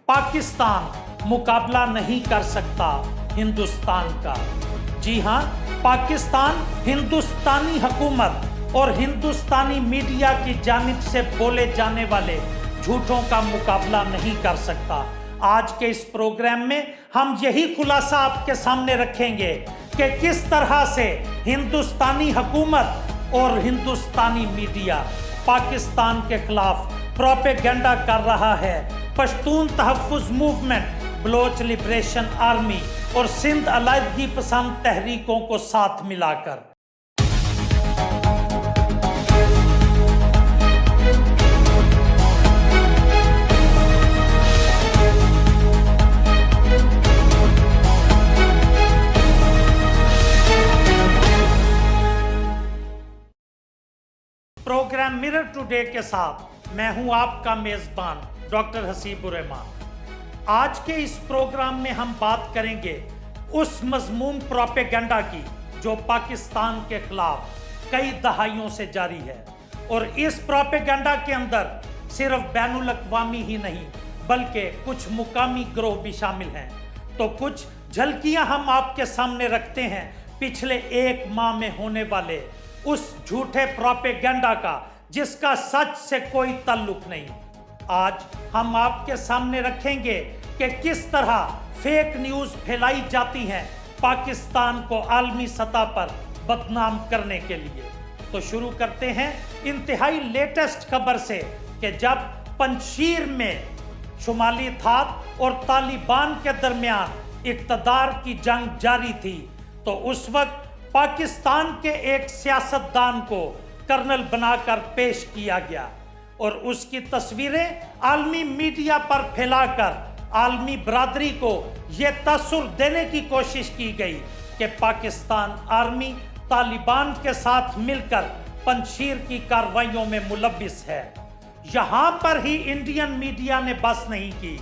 पाकिस्तान मुकाबला नहीं कर सकता हिंदुस्तान का। जी हाँ, पाकिस्तान हिंदुस्तानी हुकूमत और हिंदुस्तानी मीडिया की जानिब से बोले जाने वाले झूठों का मुकाबला नहीं कर सकता। आज के इस प्रोग्राम में हम यही खुलासा आपके सामने रखेंगे कि किस तरह से हिंदुस्तानी हुकूमत और हिंदुस्तानी मीडिया पाकिस्तान के खिलाफ प्रोपेगेंडा कर रहा है। पश्तून तहफ़्फ़ुज़ मूवमेंट, बलोच लिबरेशन आर्मी और सिंध अलहदगी पसंद तहरीकों को साथ मिलाकर। प्रोग्राम मिरर टुडे के साथ मैं हूं आपका मेज़बान डॉक्टर हसीबुर रहमान। आज के इस प्रोग्राम में हम बात करेंगे उस मज़मूम प्रोपेगेंडा की जो पाकिस्तान के खिलाफ कई दहाइयों से जारी है। और इस प्रोपेगेंडा के अंदर सिर्फ बैनुल अक़वामी ही नहीं बल्कि कुछ मुकामी गिरोह भी शामिल हैं। तो कुछ झलकियां हम आपके सामने रखते हैं पिछले एक माह में होने वाले उस झूठे प्रोपेगेंडा का जिसका सच से कोई ताल्लुक नहीं। आज हम आपके सामने रखेंगे कि किस तरह फेक न्यूज़ फैलाई जाती हैं पाकिस्तान को आलमी सतह पर बदनाम करने के लिए। तो शुरू करते हैं इंतहाई लेटेस्ट खबर से कि जब पंजशीर में शुमाली थात और तालिबान के दरमियान इक़्तिदार की जंग जारी थी तो उस वक्त पाकिस्तान के एक सियासतदान को कर्नल बनाकर पेश किया गया और उसकी तस्वीरें आलमी मीडिया पर फैलाकर आलमी बरादरी को ये तसुर देने की कोशिश की गई कि पाकिस्तान आर्मी तालिबान के साथ मिलकर पंजशीर की कार्रवाइयों में मुलव्विस है। यहाँ पर ही इंडियन मीडिया ने बस नहीं की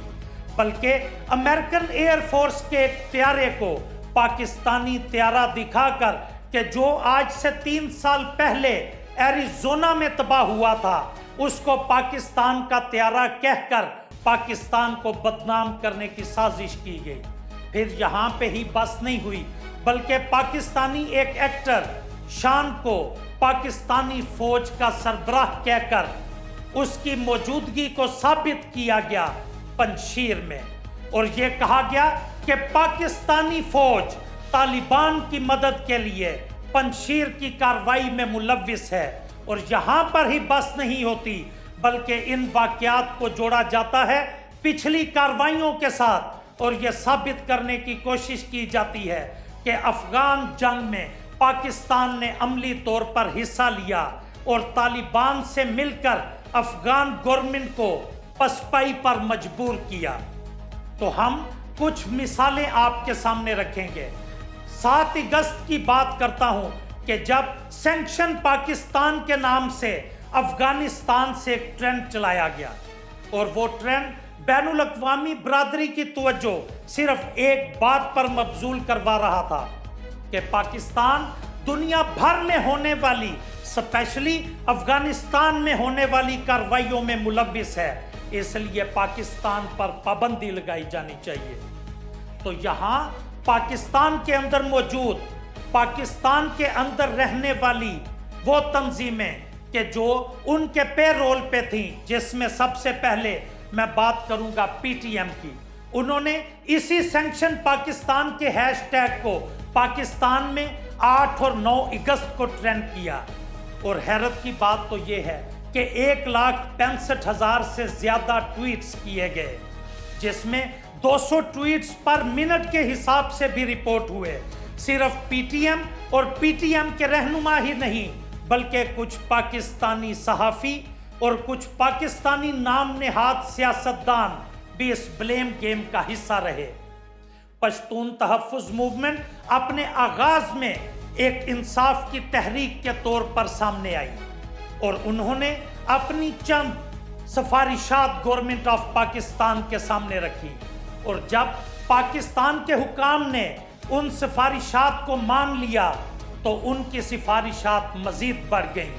बल्कि अमेरिकन एयरफोर्स के एक त्यारे को पाकिस्तानी त्यारा दिखाकर कि जो आज से 3 साल पहले एरिज़ोना में तबाह हुआ था उसको पाकिस्तान का त्यारा कहकर पाकिस्तान को बदनाम करने की साजिश की गई। फिर यहाँ पे ही बस नहीं हुई बल्कि पाकिस्तानी एक एक्टर शान को पाकिस्तानी फौज का सरबराह कहकर उसकी मौजूदगी को साबित किया गया पंजशीर में और ये कहा गया कि पाकिस्तानी फौज तालिबान की मदद के लिए पंजशीर की कार्रवाई में मुलव्विस है। और यहाँ पर ही बस नहीं होती बल्कि इन वाक़यात को जोड़ा जाता है पिछली कार्रवाइयों के साथ और यह साबित करने की कोशिश की जाती है कि अफ़गान जंग में पाकिस्तान ने अमली तौर पर हिस्सा लिया और तालिबान से मिलकर अफ़गान गवर्नमेंट को पसपाई पर मजबूर किया। तो हम कुछ मिसालें आपके सामने रखेंगे। 7 अगस्त की बात करता हूं कि जब सैंक्शन पाकिस्तान के नाम से अफगानिस्तान से एक ट्रेंड चलाया गया और वो ट्रेंड बैनुल अक़वामी बरादरी की तवज्जो सिर्फ एक बात पर मबजूल करवा रहा था कि पाकिस्तान दुनिया भर में होने वाली स्पेशली अफगानिस्तान में होने वाली कार्रवाइयों में मुलव्विस है, इसलिए पाकिस्तान पर पाबंदी लगाई जानी चाहिए। तो यहाँ पाकिस्तान के अंदर मौजूद पाकिस्तान के अंदर रहने वाली वो तंजीमें कि जो उनके पेरोल पे थी जिसमें सबसे पहले मैं बात करूंगा पीटीएम की, उन्होंने इसी सैंक्शन पाकिस्तान के हैशटैग को पाकिस्तान में 8 और 9 अगस्त को ट्रेंड किया। और हैरत की बात तो ये है कि 1,65,000 से ज़्यादा ट्वीट्स किए गए जिसमें 200 ट्वीट्स पर मिनट के हिसाब से भी रिपोर्ट हुए। सिर्फ पीटीएम और पीटीएम के रहनुमा ही नहीं बल्कि कुछ पाकिस्तानी सहाफ़ी और कुछ पाकिस्तानी नाम नेहाद सियासतदान भी इस ब्लेम गेम का हिस्सा रहे। पश्तून तहफ़्फ़ुज़ मूवमेंट अपने आगाज़ में एक इंसाफ की तहरीक के तौर पर सामने आई और उन्होंने अपनी चंद सिफारिशात गवर्नमेंट ऑफ पाकिस्तान के सामने रखी और जब पाकिस्तान के हुकाम ने उन सिफारिशात को मान लिया तो उनकी सिफारिशात मज़ीद बढ़ गईं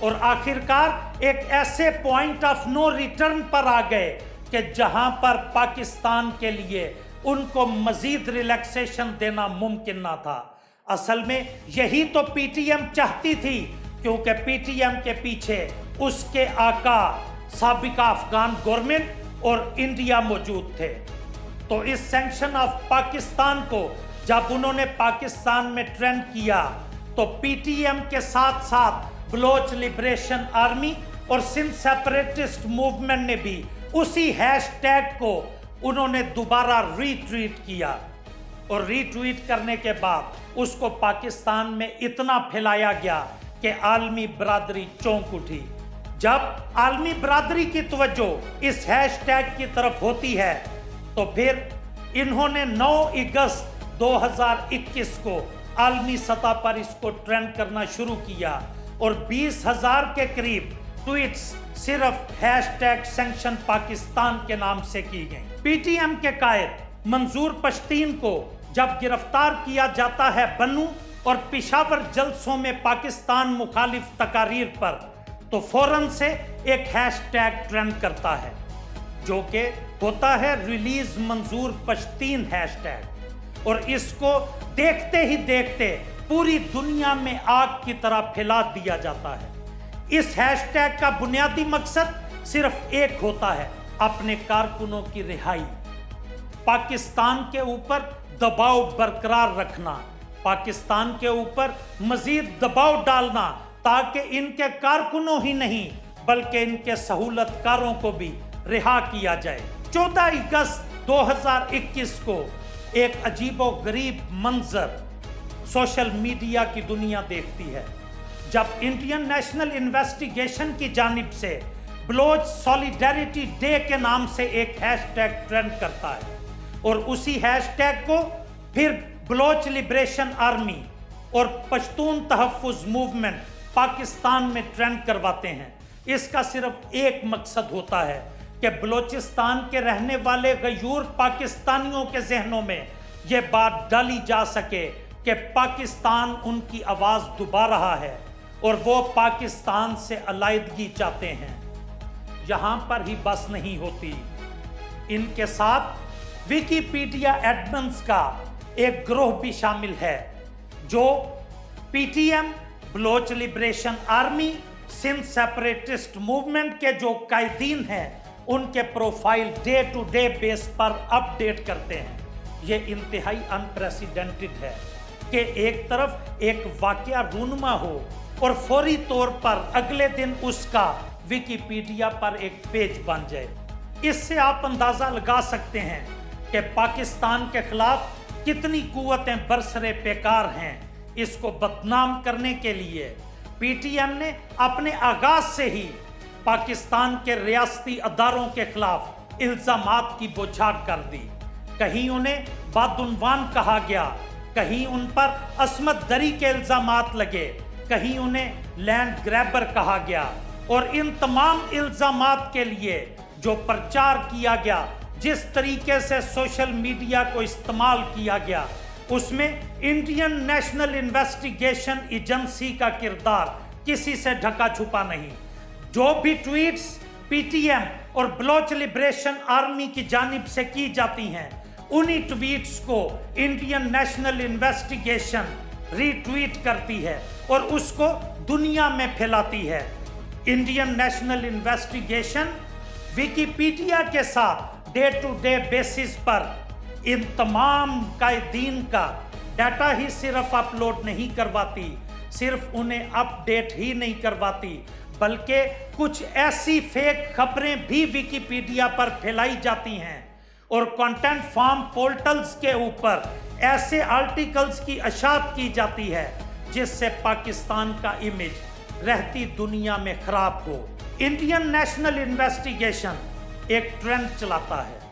और आखिरकार एक ऐसे पॉइंट ऑफ नो रिटर्न पर आ गए کہ जहां पर पाकिस्तान के लिए उनको मजीद रिलैक्सेशन देना मुमकिन ना था। असल में यही तो पीटीएम चाहती थी, क्योंकि पीटीएम के पीछे उसके आका साबिका अफगान गवर्नमेंट और इंडिया मौजूद थे। तो इस सैंक्शन ऑफ पाकिस्तान को जब उन्होंने पाकिस्तान में ट्रेंड किया, तो पीटीएम के साथ साथ बलोच लिबरेशन आर्मी और सिंध सेपरेटिस्ट मूवमेंट ने भी उसी हैशटैग को उन्होंने दोबारा रीट्वीट किया, और रीट्वीट करने के बाद उसको पाकिस्तान में इतना फैलाया गया कि आलमी बरादरी चौंक उठी। जब आलमी बरादरी की तवज्जो इस हैशटैग की तरफ होती है, तो फिर इन्होंने 9 अगस्त 2021 को आलमी सतह पर इसको ट्रेंड करना शुरू किया, और 20,000 के करीब ट्वीट्स सिर्फ हैशटैग सैंक्शन पाकिस्तान के नाम से की गई। पीटीएम के कायद मंजूर पश्तीन को जब गिरफ्तार किया जाता है बन्नू और पेशावर जलसों में पाकिस्तान मुखालिफ तकारीर पर, तो फौरन से एक हैशटैग ट्रेंड करता है, जो कि होता है रिलीज मंजूर पश्तीन हैशटैग, और इसको देखते ही देखते पूरी दुनिया में आग की तरह फैला दिया जाता है। इस हैशटैग का बुनियादी मकसद सिर्फ एक होता है, अपने कारकुनों की रिहाई, पाकिस्तान के ऊपर दबाव बरकरार रखना, पाकिस्तान के ऊपर मजीद दबाव डालना, ताकि इनके कारकुनों ही नहीं बल्कि इनके सहूलतकारों को भी रिहा किया जाए। 14 अगस्त 2021 को एक अजीबोगरीब मंजर सोशल मीडिया की दुनिया देखती है, जब इंडियन नेशनल इन्वेस्टिगेशन की जानिब से बलोच सॉलिडेरिटी डे के नाम से एक हैशटैग ट्रेंड करता है, और उसी हैशटैग को फिर बलोच लिबरेशन आर्मी और पश्तून तहफ़्फ़ुज़ मूवमेंट पाकिस्तान में ट्रेंड करवाते हैं। इसका सिर्फ एक मकसद होता है कि बलोचिस्तान के रहने वाले गयूर पाकिस्तानियों के जहनों में ये बात डाली जा सके कि पाकिस्तान उनकी आवाज़ दबा रहा है और वो पाकिस्तान से अलग चाहते हैं। यहाँ पर ही बस नहीं होती, इनके साथ विकिपीडिया एडमन्स का एक ग्रोह भी शामिल है, जो PTM, Baloch liberation army, Sindh separatist movement के जो कायदीन हैं, उनके profile day to day base पर अपडेट करते हैं। ये इंतहाई अनप्रेसिडेंटेड है कि एक तरफ एक वाकया रूनुमा हो और फौरी तौर पर अगले दिन उसका विकिपीडिया पर एक पेज बन जाए। इससे आप अंदाज़ा लगा सकते हैं कि पाकिस्तान के खिलाफ कितनी कुव्वतें बरसरे पेकार हैं। इसको बदनाम करने के लिए पीटीएम ने अपने आगाज से ही पाकिस्तान के रियासती अदारों के खिलाफ इल्ज़ामात की बौछार कर दी। कहीं उन्हें बदउन्वान कहा गया, कहीं उन पर असमत दरी के इल्ज़ामात लगे, कहीं उन्हें लैंड ग्रैबर कहा गया, और इन तमाम इल्ज़ामात के लिए जो प्रचार किया गया, जिस तरीके से सोशल मीडिया को इस्तेमाल किया गया, उसमें इंडियन नेशनल इन्वेस्टिगेशन एजेंसी का किरदार किसी से ढका छुपा नहीं। जो भी ट्वीट्स पीटीएम और बलोच लिबरेशन आर्मी की जानिब से की जाती हैं, उन्हीं ट्वीट्स को इंडियन नेशनल इन्वेस्टिगेशन रीट्वीट करती है और उसको दुनिया में फैलाती है। इंडियन नेशनल इन्वेस्टिगेशन विकिपीडिया के साथ डे टू डे बेसिस पर इन तमाम कायदीन का डाटा ही सिर्फ अपलोड नहीं करवाती, सिर्फ उन्हें अपडेट ही नहीं करवाती, बल्कि कुछ ऐसी फेक खबरें भी विकिपीडिया पर फैलाई जाती हैं और कंटेंट फार्म पोर्टल्स के ऊपर ऐसे आर्टिकल्स की अशात की जाती है जिससे पाकिस्तान का इमेज रहती दुनिया में खराब हो। इंडियन नेशनल इन्वेस्टिगेशन एक ट्रेंड चलाता है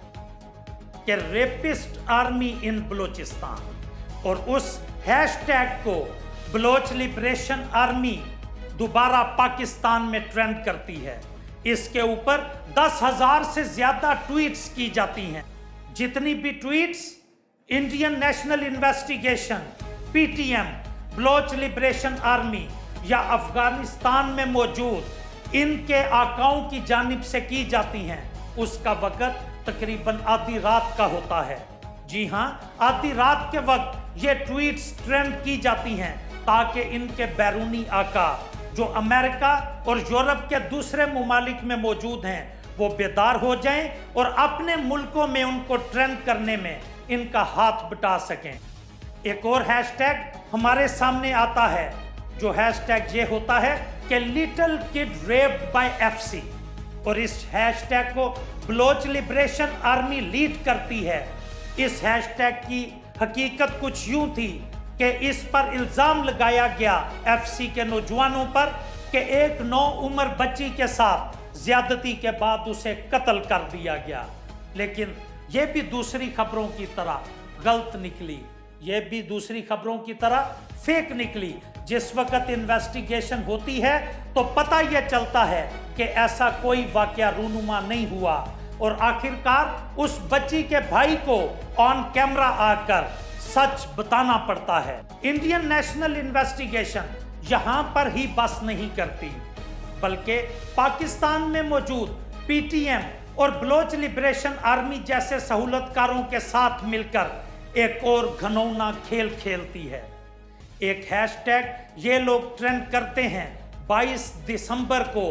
कि रेपिस्ट आर्मी इन बलोचिस्तान, और उस हैशटैग को बलोच लिबरेशन आर्मी दोबारा पाकिस्तान में ट्रेंड करती है। इसके ऊपर 10,000 से ज्यादा ट्वीट्स की जाती हैं। जितनी भी tweets Indian national investigation, PTM, Baloch liberation army या अफगानिस्तान में मौजूद इनके आकाओं की जानिब से की जाती हैं, اس کا وقت تقریباً آدھی رات کا ہوتا ہے۔ جی ہاں، آدھی رات کے وقت یہ ٹویٹس ٹرینڈ کی جاتی ہیں تاکہ ان کے بیرونی آقا جو امریکہ اور یورپ کے دوسرے ممالک میں موجود ہیں وہ بیدار ہو جائیں اور اپنے ملکوں میں ان کو ٹرینڈ کرنے میں ان کا ہاتھ بٹا سکیں۔ ایک اور ہیش ٹیگ ہمارے سامنے آتا ہے جو ہیش ٹیگ یہ ہوتا ہے کہ little could rapid by FC، اور اس ہیش ٹیگ کو بلوچ لبریشن آرمی لیڈ کرتی ہے۔ اس ہیش ٹیگ کی حقیقت کچھ یوں تھی کہ اس پر الزام لگایا گیا FC کے نوجوانوں پر کہ ایک 9 عمر بچی کے ساتھ زیادتی کے بعد اسے قتل کر دیا گیا، لیکن یہ بھی دوسری خبروں کی طرح غلط نکلی، یہ بھی دوسری خبروں کی طرح فیک نکلی۔ جس وقت انویسٹیگیشن ہوتی ہے تو پتہ یہ چلتا ہے کہ ایسا کوئی واقعہ رونما نہیں ہوا، اور آخرکار اس بچی کے بھائی کو آن کیمرہ آ کر سچ بتانا پڑتا ہے۔ انڈین نیشنل انویسٹیگیشن یہاں پر ہی بس نہیں کرتی، بلکہ پاکستان میں موجود PTM اور بلوچ لبریشن آرمی جیسے سہولت کاروں کے ساتھ مل کر ایک اور گھنونا کھیل کھیلتی ہے۔ ایک ہیش ٹیگ یہ لوگ ٹرینڈ کرتے ہیں 22 دسمبر کو،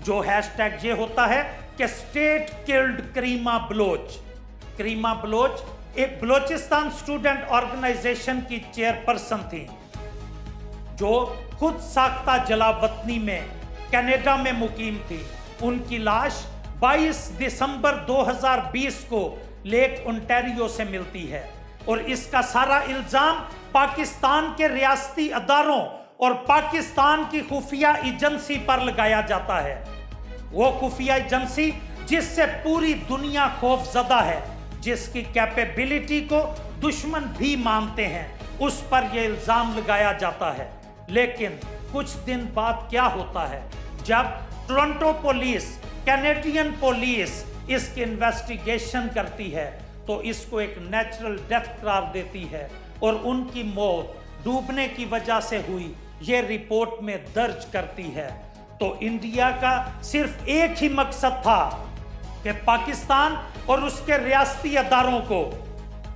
جو ہیش ٹیگ یہ ہوتا ہے کہ اسٹیٹ کلڈ کریمہ بلوچ۔ کریمہ بلوچ ایک بلوچستان اسٹوڈنٹ آرگنائزیشن کی چیئرپرسن تھی جو خود ساختہ جلا وطنی میں کینیڈا میں مقیم تھی۔ ان کی لاش 22 دسمبر 2020 کو لیک انٹیریو سے ملتی ہے، اور اس کا سارا الزام پاکستان کے ریاستی اداروں اور پاکستان کی خفیہ ایجنسی پر لگایا جاتا ہے۔ وہ خفیہ ایجنسی جس سے پوری دنیا خوف زدہ ہے، جس کی کیپیبلٹی کو دشمن بھی مانتے ہیں، اس پر یہ الزام لگایا جاتا ہے۔ لیکن کچھ دن بعد کیا ہوتا ہے؟ جب ٹورنٹو پولیس، کینیڈین پولیس اس کی انویسٹیگیشن کرتی ہے تو اس کو ایک نیچرل ڈیتھ قرار دیتی ہے، اور ان کی موت ڈوبنے کی وجہ سے ہوئی یہ رپورٹ میں درج کرتی ہے۔ تو انڈیا کا صرف ایک ہی مقصد تھا کہ پاکستان اور اس کے ریاستی اداروں کو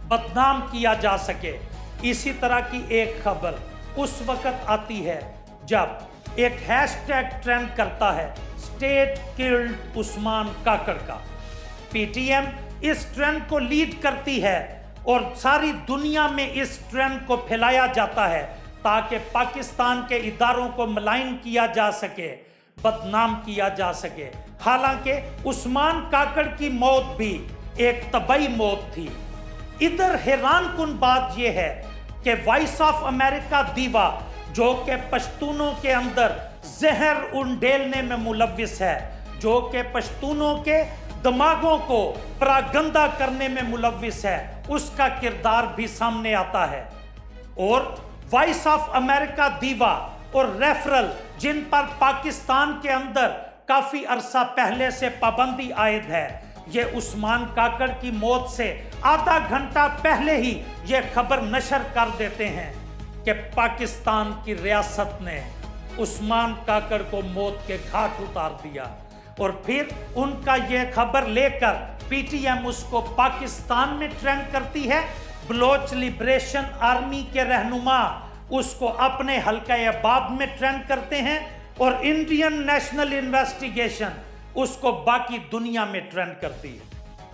بدنام کیا جا سکے۔ اسی طرح کی ایک خبر اس وقت آتی ہے جب ایک ہیش ٹیگ ٹرینڈ کرتا ہے اسٹیٹ کلڈ عثمان کاکڑ کا۔ PTM اس ٹرینڈ کو لیڈ کرتی ہے اور ساری دنیا میں اس ٹرینڈ کو پھیلایا جاتا ہے تاکہ پاکستان کے اداروں کو ملائن کیا جا سکے، بدنام کیا جا سکے۔ حالانکہ عثمان کاکڑ کی موت بھی ایک طبعی موت تھی۔ ادھر حیران کن بات یہ ہے کہ وائس آف امریکہ دیوا، جو کہ پشتونوں کے اندر زہر انڈیلنے میں ملوث ہے، جو کہ پشتونوں کے دماغوں کو پراگندہ کرنے میں ملوث ہے، اس کا کردار بھی سامنے آتا ہے۔ اور وائس آف امریکہ دیوا اور ریفرل، جن پر پاکستان کے اندر کافی عرصہ پہلے سے پابندی عائد ہے، یہ عثمان کاکڑ کی موت سے آدھا گھنٹہ پہلے ہی یہ خبر نشر کر دیتے ہیں کہ پاکستان کی ریاست نے عثمان کاکڑ کو موت کے گھاٹ اتار دیا، اور پھر ان کا یہ خبر لے کر PTM اس کو پاکستان میں ٹرینڈ کرتی ہے۔ بلوچ لبریشن آرمی کے رہنما اس کو اپنے حلقہ باب میں ٹرینڈ کرتے ہیں، اور انڈین نیشنل انویسٹیگیشن اس کو باقی دنیا میں ٹرینڈ کرتی ہے۔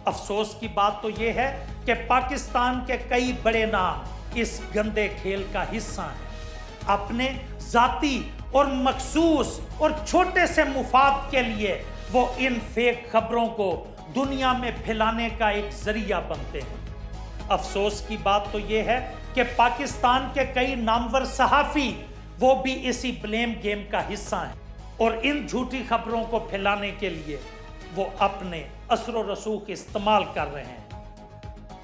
افسوس کی بات تو یہ ہے کہ پاکستان کے کئی بڑے نام اس گندے کھیل کا حصہ ہیں۔ اپنے ذاتی اور مخصوص اور چھوٹے سے مفاد کے لیے وہ ان فیک خبروں کو دنیا میں پھیلانے کا ایک ذریعہ بنتے ہیں۔ افسوس کی بات تو یہ ہے کہ پاکستان کے کئی نامور صحافی وہ بھی اسی بلیم گیم کا حصہ ہیں، اور ان جھوٹی خبروں کو پھیلانے کے لیے وہ اپنے اثر و رسوخ استعمال کر رہے ہیں۔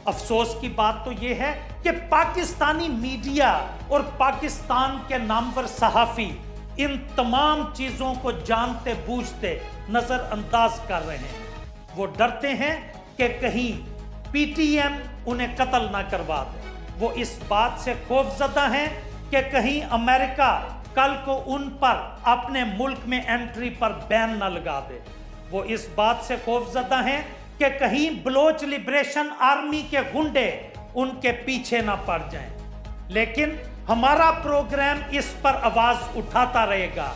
افسوس کی بات تو یہ ہے کہ پاکستانی میڈیا اور پاکستان کے نامور صحافی ان تمام چیزوں کو جانتے بوجھتے نظر انداز کر رہے ہیں۔ وہ ڈرتے ہیں کہ کہیں PTM انہیں قتل نہ کروا دے۔ وہ اس بات سے خوف زدہ ہیں کہ کہیں امریکہ کل کو ان پر اپنے ملک میں انٹری پر بین نہ لگا دے۔ وہ اس بات سے خوفزدہ ہیں کہ کہیں بلوچ لبریشن آرمی کے گنڈے ان کے پیچھے نہ پڑ جائیں، لیکن ہمارا پروگرام اس پر آواز اٹھاتا رہے گا۔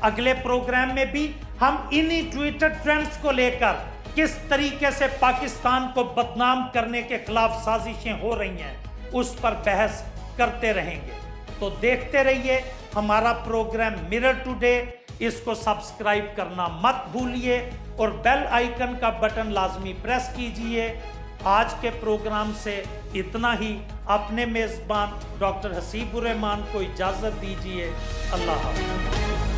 اگلے پروگرام میں بھی ہم انہی ٹویٹر ٹرینڈز کو لے کر کس طریقے سے پاکستان کو بدنام کرنے کے خلاف سازشیں ہو رہی ہیں اس پر بحث کرتے رہیں گے۔ تو دیکھتے رہیے ہمارا پروگرام مرر ٹوڈے، اس کو سبسکرائب کرنا مت بھولیے اور بیل آئیکن کا بٹن لازمی پریس کیجئے۔ آج کے پروگرام سے اتنا ہی، اپنے میزبان ڈاکٹر حسیب الرحمان کو اجازت دیجئے۔ اللہ حافظ۔